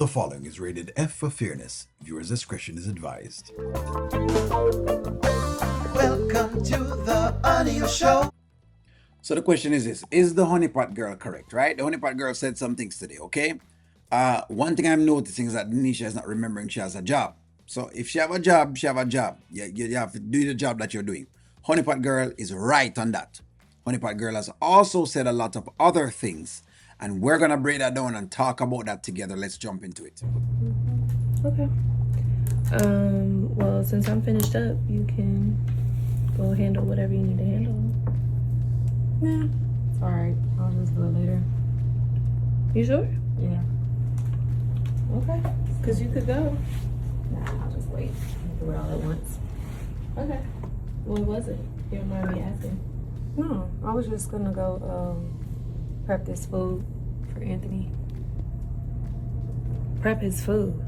The following is rated F for fairness. Viewers' discretion is advised. Welcome to the audio show. So the question is this: is the honeypot girl correct? Right? The honeypot girl said some things today. Okay. One thing I'm noticing is that Dnisha is not remembering she has a job. So if she have a job, she have a job. You have to do the job that you're doing. Honeypot girl is right on that. Honeypot girl has also said a lot of other things, and we're gonna break that down and talk about that together. Let's jump into it. Okay. Well, since I'm finished up, you can go handle whatever you need to handle. Yeah, it's alright. I'll just do it later. You sure? Yeah. Okay. Because you could go. Nah, I'll just wait. I'll do it all at once. Okay. What was it? You don't mind me asking? No, I was just gonna go prep this food for Anthony. Prep his food.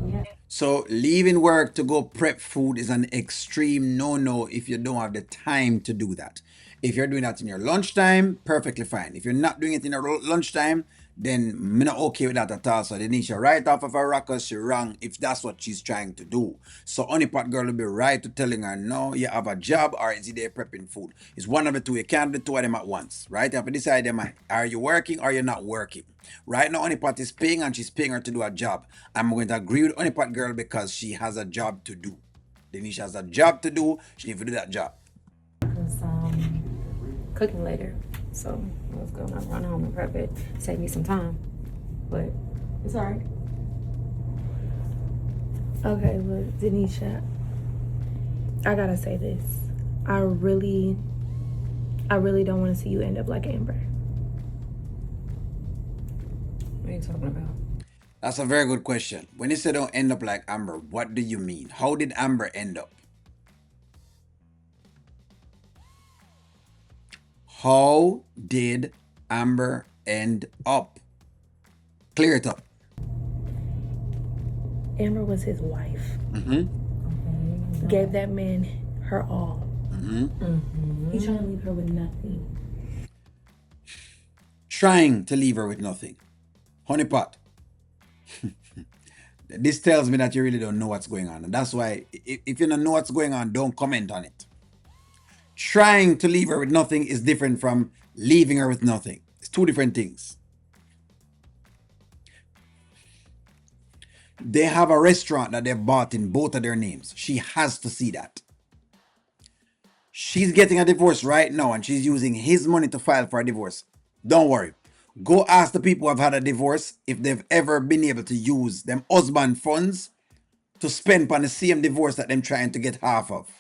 Yeah. So leaving work to go prep food is an extreme no-no if you don't have the time to do that. If you're doing that in your lunchtime, perfectly fine. If you're not doing it in your lunchtime, then I'm not okay with that at all. So Dnisha, right off of her rocker, she wrong if that's what she's trying to do. So honeypot girl will be right to telling her, no, you have a job or is it there prepping food? It's one of the two. You can't do two of them at once, right? You have to decide them, are you working or you're not working? Right now, honeypot is paying and she's paying her to do a job. I'm going to agree with honeypot girl because she has a job to do. Dnisha has a job to do. She needs to do that job. Because cooking later. So I was gonna run home and prep it. Save me some time. But it's alright. Okay, look, Dnisha, I gotta say this. I really don't want to see you end up like Amber. What are you talking about? That's a very good question. When you say don't end up like Amber, what do you mean? How did Amber end up? How did Amber end up? Clear it up. Amber was his wife. Okay. Gave that man her all. He's trying to leave her with nothing. Trying to leave her with nothing. Honeypot. This tells me that you really don't know what's going on. And that's why, if you don't know what's going on, don't comment on it. Trying to leave her with nothing is different from leaving her with nothing. It's two different things. They have a restaurant that they've bought in both of their names. She has to see that. She's getting a divorce right now and she's using his money to file for a divorce. Don't worry. Go ask the people who have had a divorce if they've ever been able to use them husband funds to spend on the same divorce that them trying to get half of.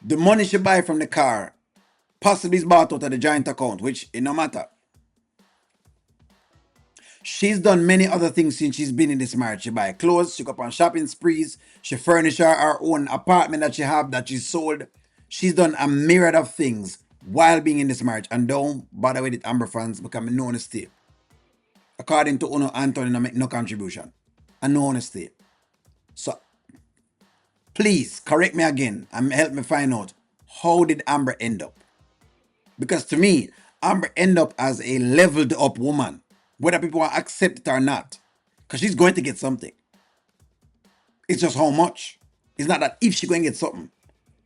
The money she buy from the car possibly is bought out of the joint account, which it no matter. She's done many other things since she's been in this marriage. She buy clothes, she go on shopping sprees, she furnish her own apartment that she have that she sold. She's done a myriad of things while being in this marriage. And don't bother with it, Amber fans, because I know honesty. According to Uno, Anthony, make no contribution. And no honesty. So please correct me again and help me find out, how did Amber end up? Because to me, Amber end up as a leveled up woman, whether people want to accept it or not, because she's going to get something. It's just how much. It's not that if she's going to get something,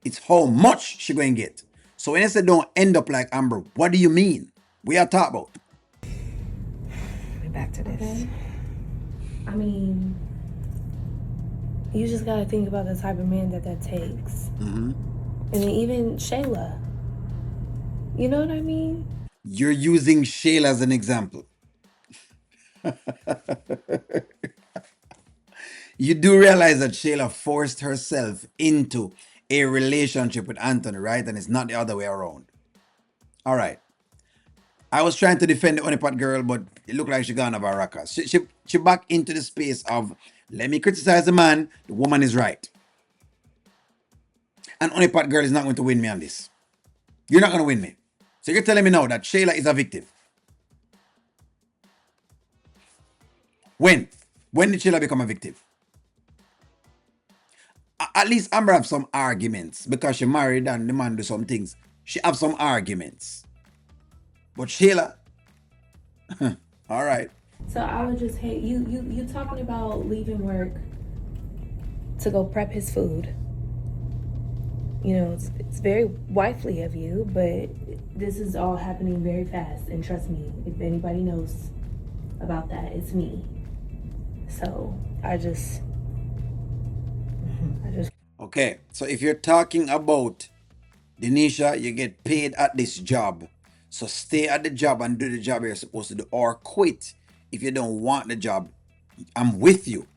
it's how much she's going to get. So when I say don't end up like Amber, what do you mean? We are talking about. We're back to this. Okay. I mean, you just gotta think about the type of man that takes. And then even Shayla. You know what I mean? You're using Shayla as an example. You do realize that Shayla forced herself into a relationship with Anthony, right? And it's not the other way around. All right. I was trying to defend the honeypot girl, but it looked like she gone over her rocker. She back into the space of, let me criticize the man, the woman is right. And honeypot girl is not going to win me on this. You're not going to win me. So you're telling me now that Shayla is a victim. When? When did Shayla become a victim? At least Amber have some arguments because she married and the man do some things. She have some arguments. But Shayla, All right. So I would just hate you talking about leaving work to go prep his food. You know, it's very wifely of you, but this is all happening very fast. And trust me, if anybody knows about that, it's me. So I just. Okay. So if you're talking about Dnisha, you get paid at this job. So stay at the job and do the job you're supposed to do, or quit if you don't want the job. I'm with you.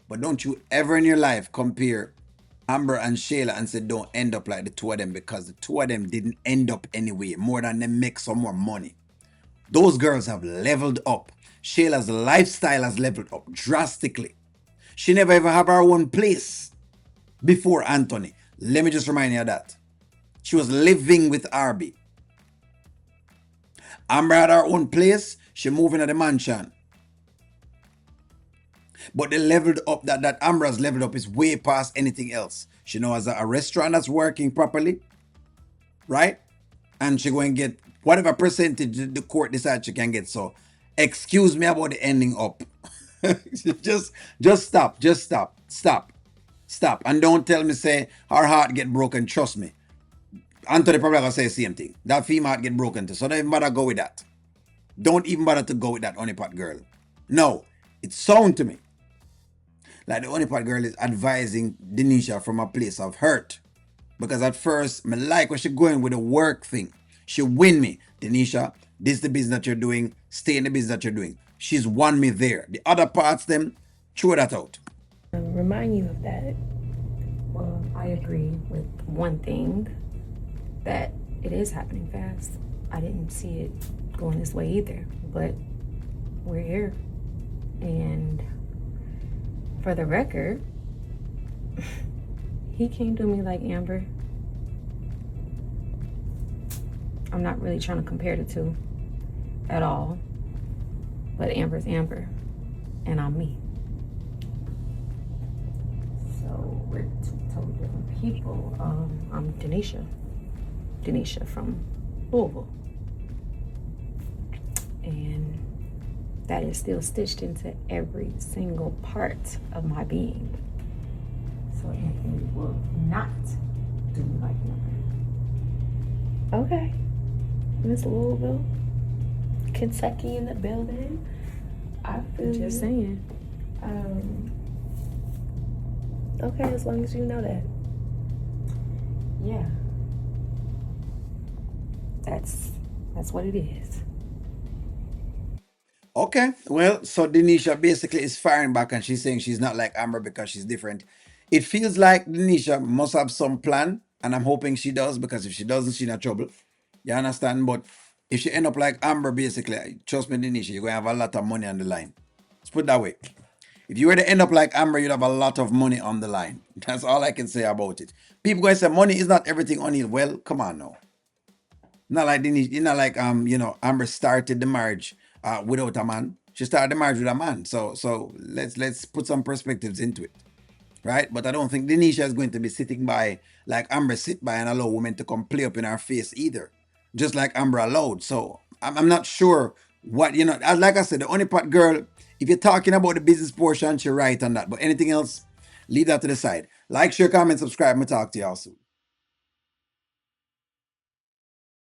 But don't you ever in your life compare Amber and Shayla and say don't end up like the two of them, because the two of them didn't end up anyway, more than them make some more money. Those girls have leveled up. Shayla's lifestyle has leveled up drastically. She never ever had her own place before Anthony. Let me just remind you of that. She was living with Arby. Amber had her own place. She moved into the mansion. But the leveled up that Amber's leveled up is way past anything else. She now has a restaurant that's working properly, right? And she going to get whatever percentage the court decides she can get. So excuse me about the ending up. just stop. Just stop. Stop. Stop. And don't tell me say her heart get broken. Trust me. Anthony probably gonna say the same thing. That female heart get broken too. So don't even bother go with that. Don't even bother to go with that honeypot girl. No. It sound to me like the honeypot girl is advising Dnisha from a place of hurt. Because at first, me like when she going with the work thing. She win me. Dnisha, this is the business that you're doing. Stay in the business that you're doing. She's won me there. The other parts, them, throw that out. Remind you of that. Well, I agree with one thing, that it is happening fast. I didn't see it going this way either, but we're here. And for the record, he can't do me like Amber. I'm not really trying to compare the two at all, but Amber's Amber, and I'm me. So we're two totally different people. I'm Dnisha from Louisville, and that is still stitched into every single part of my being. So Anthony will not do me like Amber. Okay. Miss Louisville, Kentucky in the building. I feel Just you. saying. Okay, as long as you know that. Yeah. That's what it is. Okay, well, so Dnisha basically is firing back and she's saying she's not like Amber because she's different. It feels like Dnisha must have some plan, and I'm hoping she does, because if she doesn't, she's in trouble. You understand? But if she end up like Amber, basically, trust me, Dnisha, you're going to have a lot of money on the line. Let's put it that way. If you were to end up like Amber, you'd have a lot of money on the line. That's all I can say about it. People going to say money is not everything on it. Well, come on now. Not like Dnisha, not like Amber started the marriage without a man. She started the marriage with a man. So let's put some perspectives into it, right? But I don't think Dnisha is going to be sitting by like Amber sit by and allow women to come play up in her face either, just like Amber allowed. So I'm not sure what like I said, the only part girl. If you're talking about the business portion, she's right on that. But anything else, leave that to the side. Like, share, comment, subscribe. I'm gonna talk to y'all soon.